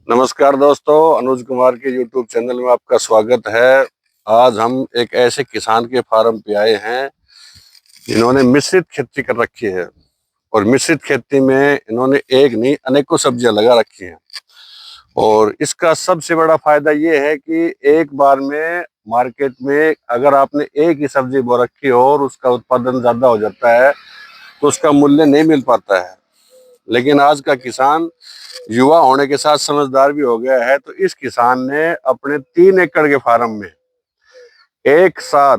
नमस्कार दोस्तों, अनुज कुमार के YouTube चैनल में आपका स्वागत है। आज हम एक ऐसे किसान के फार्म पे आए हैं जिन्होंने मिश्रित खेती कर रखी है और मिश्रित खेती में इन्होंने एक नहीं अनेकों सब्जियां लगा रखी हैं। और इसका सबसे बड़ा फायदा ये है कि एक बार में मार्केट में अगर आपने एक ही सब्जी बो रखी हो और उसका उत्पादन ज्यादा हो जाता है तो उसका मूल्य नहीं मिल पाता है। लेकिन आज का किसान युवा होने के साथ समझदार भी हो गया है, तो इस किसान ने अपने 3 एकड़ के फार्म में एक साथ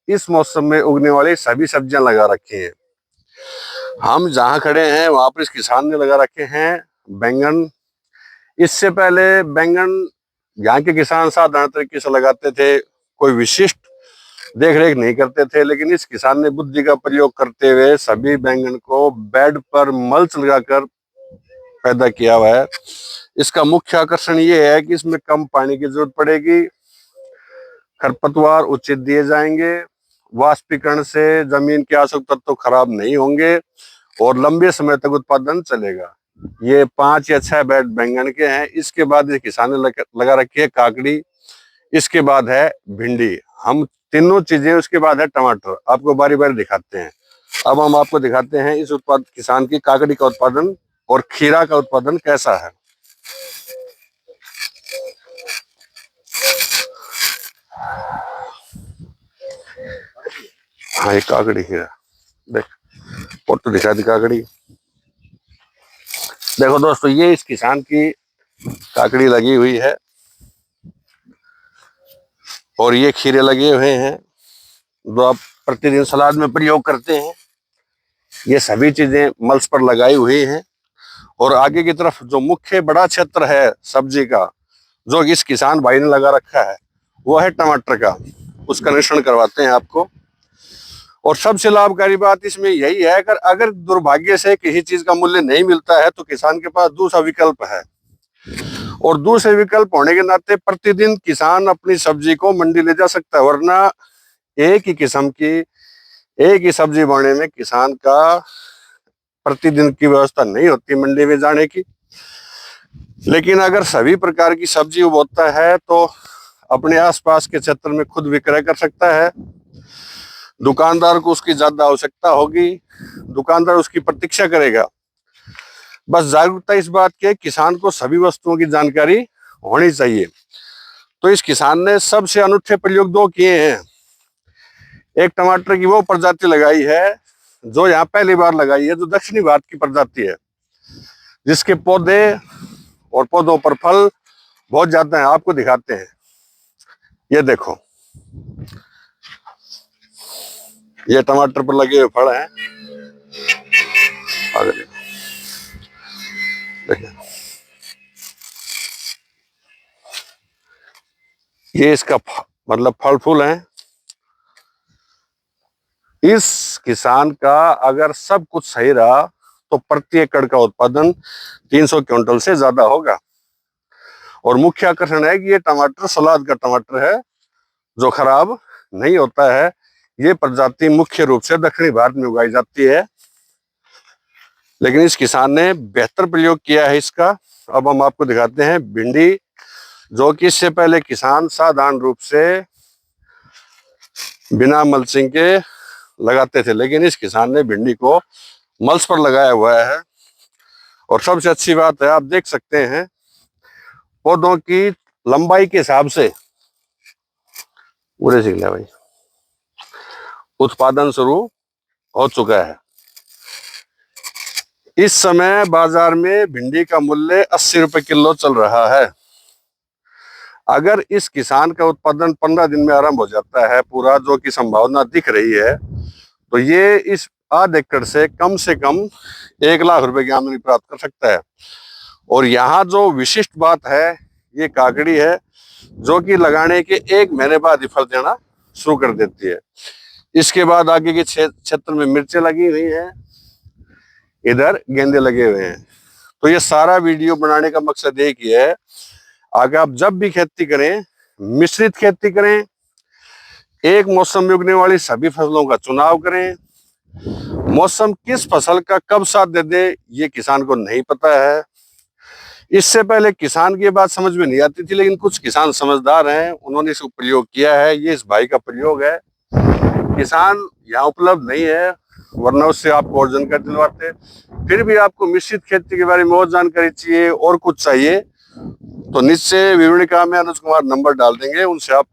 इस मौसम में उगने वाली सभी सब्जियां लगा रखी हैं। हम जहां खड़े हैं वहां पर इस किसान ने लगा रखे हैं बैंगन। इससे पहले बैंगन यहाँ के किसान साधारण तरीके से लगाते थे, कोई विशिष्ट देख रेख नहीं करते थे, लेकिन इस किसान ने बुद्धि का प्रयोग करते हुए सभी बैंगन को बेड पर मल्च लगाकर पैदा किया हुआ है। इसका मुख्य आकर्षण ये है कि इसमें कम पानी की जरूरत पड़ेगी, खरपतवार उचित दिए जाएंगे, वाष्पीकरण से जमीन के आवश्यक तत्व खराब नहीं होंगे और लंबे समय तक उत्पादन चलेगा। ये 5 या 6 बेड बैंगन के हैं। इसके बाद ये किसान ने लगा रखी है काकड़ी, इसके बाद है भिंडी। हम तीनों चीजें, उसके बाद है टमाटर। आपको बारी बारी दिखाते हैं। अब हम आपको दिखाते हैं इस उत्पाद किसान की काकड़ी का उत्पादन और खीरा का उत्पादन कैसा है। हाँ, ये काकड़ी खीरा देख, फोटो दिखा दी काकड़ी। देखो दोस्तों, ये इस किसान की काकड़ी लगी हुई है और ये खीरे लगे हुए हैं जो आप प्रतिदिन सलाद में प्रयोग करते हैं। ये सभी चीजें मल्च पर लगाई हुई हैं। और आगे की तरफ जो मुख्य बड़ा क्षेत्र है सब्जी का, जो इस किसान भाई ने लगा रखा है, वो है टमाटर का। उसका निरीक्षण करवाते हैं आपको। और सबसे लाभकारी बात इसमें यही है कि अगर दुर्भाग्य से किसी चीज का मूल्य नहीं मिलता है तो किसान के पास दूसरा विकल्प है। और दूसरे विकल्प होने के नाते प्रतिदिन किसान अपनी सब्जी को मंडी ले जा सकता है, वरना एक ही किस्म की एक ही सब्जी बोने में किसान का प्रतिदिन की व्यवस्था नहीं होती मंडी में जाने की। लेकिन अगर सभी प्रकार की सब्जी उगता है तो अपने आसपास के क्षेत्र में खुद विक्रय कर सकता है। दुकानदार को उसकी ज्यादा आवश्यकता होगी, दुकानदार उसकी प्रतीक्षा करेगा। बस जागरूकता इस बात की, किसान को सभी वस्तुओं की जानकारी होनी चाहिए। तो इस किसान ने सबसे अनूठे प्रयोग 2 किए हैं। एक टमाटर की वो प्रजाति लगाई है जो यहाँ पहली बार लगाई है, जो दक्षिणी भारत की प्रजाति है, जिसके पौधे और पौधों पर फल बहुत ज्यादा हैं। आपको दिखाते हैं, ये देखो, ये टमाटर पर लगे हुए फल हैं। देखिए, ये इसका मतलब फल फूल है। इस किसान का अगर सब कुछ सही रहा तो प्रति एकड़ का उत्पादन 300 क्विंटल से ज्यादा होगा। और मुख्य आकर्षण है कि ये टमाटर सलाद का टमाटर है जो खराब नहीं होता है। ये प्रजाति मुख्य रूप से दक्षिणी भारत में उगाई जाती है, लेकिन इस किसान ने बेहतर प्रयोग किया है इसका। अब हम आपको दिखाते हैं भिंडी, जो कि इससे पहले किसान साधारण रूप से बिना मल्चिंग के लगाते थे, लेकिन इस किसान ने भिंडी को मल्च पर लगाया हुआ है। और सबसे अच्छी बात है, आप देख सकते हैं पौधों की लंबाई के हिसाब से पूरे सीख लिया भाई, उत्पादन शुरू हो चुका है। इस समय बाजार में भिंडी का मूल्य 80 रुपए किलो चल रहा है। अगर इस किसान का उत्पादन 15 दिन में आरंभ हो जाता है पूरा, जो कि संभावना दिख रही है, तो ये इस आध एकड़ से कम 1 लाख रुपए की आमदनी प्राप्त कर सकता है। और यहाँ जो विशिष्ट बात है, ये काकड़ी है जो कि लगाने के 1 महीने बाद ही फल देना शुरू कर देती है। इसके बाद आगे के क्षेत्र में मिर्चें लगी हुई हैं, इधर गेंदे लगे हुए हैं। तो ये सारा वीडियो बनाने का मकसद एक ही है, आगे आप जब भी खेती करें, मिश्रित खेती करें, एक मौसम में उगने वाली सभी फसलों का चुनाव करें। मौसम किस फसल का कब साथ दे दे ये किसान को नहीं पता है, इससे पहले किसान की बात समझ में नहीं आती थी, लेकिन कुछ किसान समझदार हैं, उन्होंने इसको प्रयोग किया है। ये इस भाई का प्रयोग है। किसान यहाँ उपलब्ध नहीं है, वरना उससे आपको और जानकारी दिलवाते। फिर भी आपको मिश्रित खेती के बारे में और जानकारी चाहिए और कुछ चाहिए तो निश्चय विवरणिका में अनुज कुमार नंबर डाल देंगे, उनसे आप